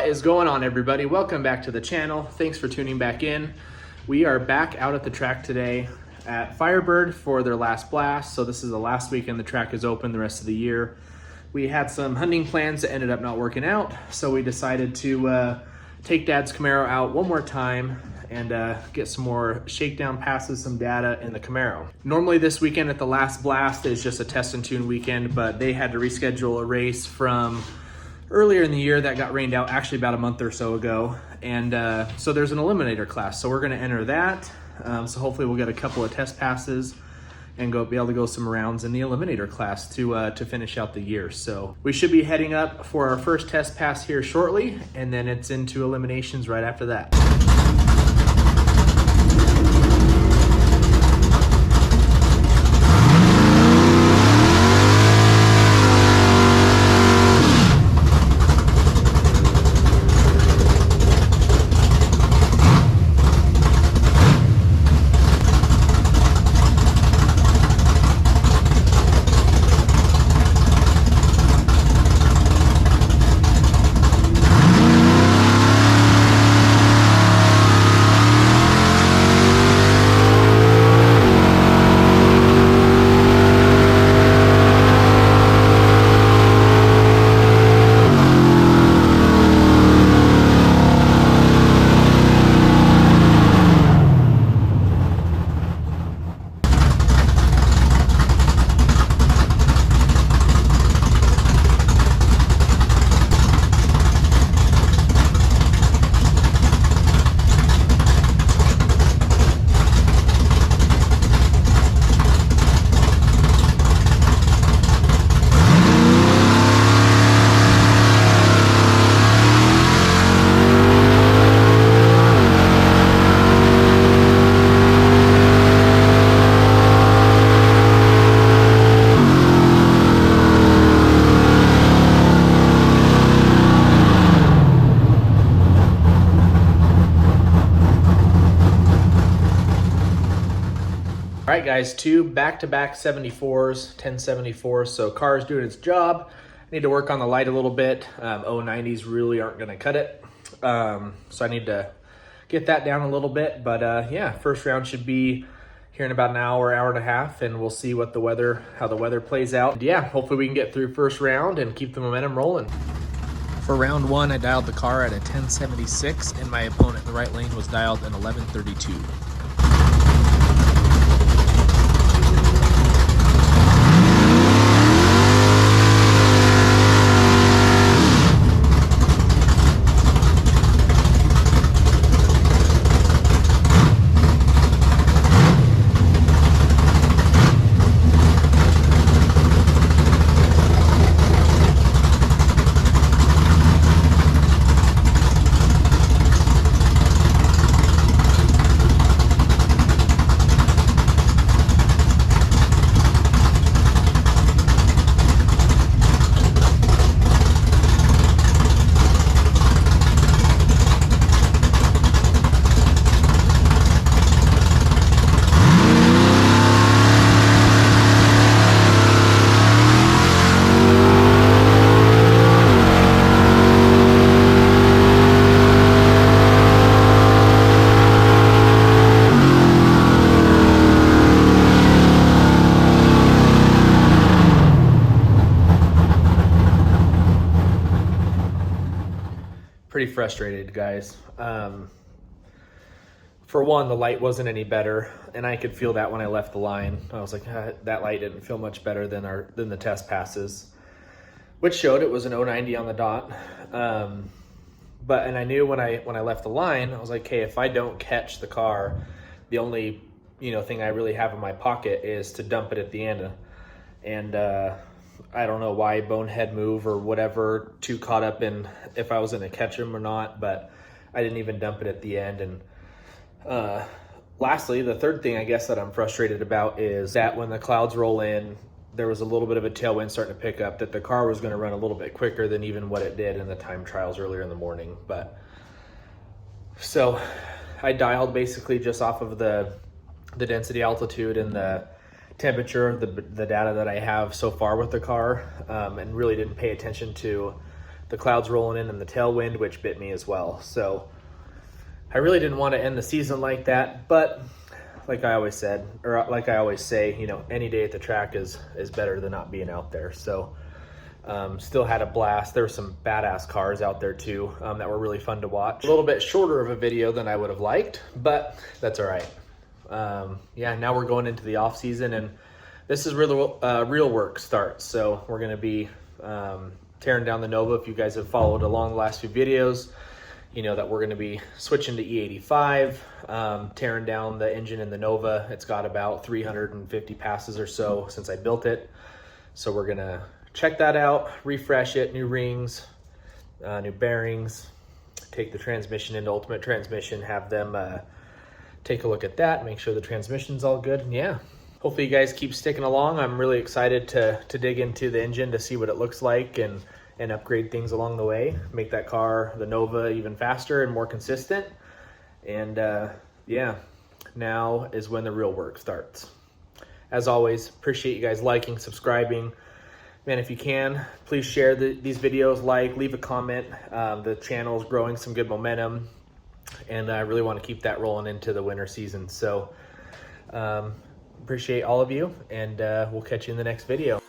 What is going on, everybody? Welcome back to the channel. Thanks for tuning back in. We are back out at the track today at Firebird for their last blast. So this is the last weekend the track is open the rest of the year. We had some hunting plans that ended up not working out, so we decided to take Dad's Camaro out one more time and get some more shakedown passes, some data in the Camaro. Normally this weekend at the last blast is just a test and tune weekend, but they had to reschedule a race from earlier in the year that got rained out, actually about a month or so ago. And so there's an eliminator class, so we're gonna enter that. So hopefully we'll get a couple of test passes and be able to go some rounds in the eliminator class to finish out the year. So we should be heading up for our first test pass here shortly, and then it's into eliminations right after that. All right, guys, two back-to-back 74s, 1074s, so car's doing its job. I need to work on the light a little bit. 090s really aren't gonna cut it. So I need to get that down a little bit, but yeah, first round should be here in about an hour, hour and a half, and we'll see what how the weather plays out. And yeah, hopefully we can get through first round and keep the momentum rolling. For round one, I dialed the car at a 1076, and my opponent in the right lane was dialed at 1132. Pretty frustrated, guys. For one, the light wasn't any better, and I could feel that when I left the line. I was like, that light didn't feel much better than the test passes, which showed it was an 090 on the dot. And I knew when I left the line, I was like, hey, if I don't catch the car, the only thing I really have in my pocket is to dump it at the end. And I don't know why bonehead move or whatever, too caught up in if I was going to catch him or not, but I didn't even dump it at the end. And lastly, the third thing I guess that I'm frustrated about is that when the clouds roll in, there was a little bit of a tailwind starting to pick up, that the car was going to run a little bit quicker than even what it did in the time trials earlier in the morning. But so I dialed basically just off of the density, altitude, and the temperature, the data that I have so far with the car, and really didn't pay attention to the clouds rolling in and the tailwind, which bit me as well. So I really didn't want to end the season like that, but like I always said, or like I always say, you know, any day at the track is better than not being out there. So still had a blast. There were some badass cars out there too that were really fun to watch. A little bit shorter of a video than I would have liked, but that's all right. Yeah, now we're going into the off season, and this is where the real work starts. So we're going to be tearing down the Nova. If you guys have followed along the last few videos, you know that we're going to be switching to E85, tearing down the engine in the Nova. It's got about 350 passes or so since I built it. So we're going to check that out, refresh it, new rings, new bearings, take the transmission into Ultimate Transmission, have them take a look at that, make sure the transmission's all good. And yeah, hopefully you guys keep sticking along. I'm really excited to dig into the engine to see what it looks like and upgrade things along the way, make that car, the Nova, even faster and more consistent. And yeah, now is when the real work starts. As always, appreciate you guys liking, subscribing. Man, if you can, please share these videos, leave a comment. The channel is growing some good momentum, and I really want to keep that rolling into the winter season. So appreciate all of you, and we'll catch you in the next video.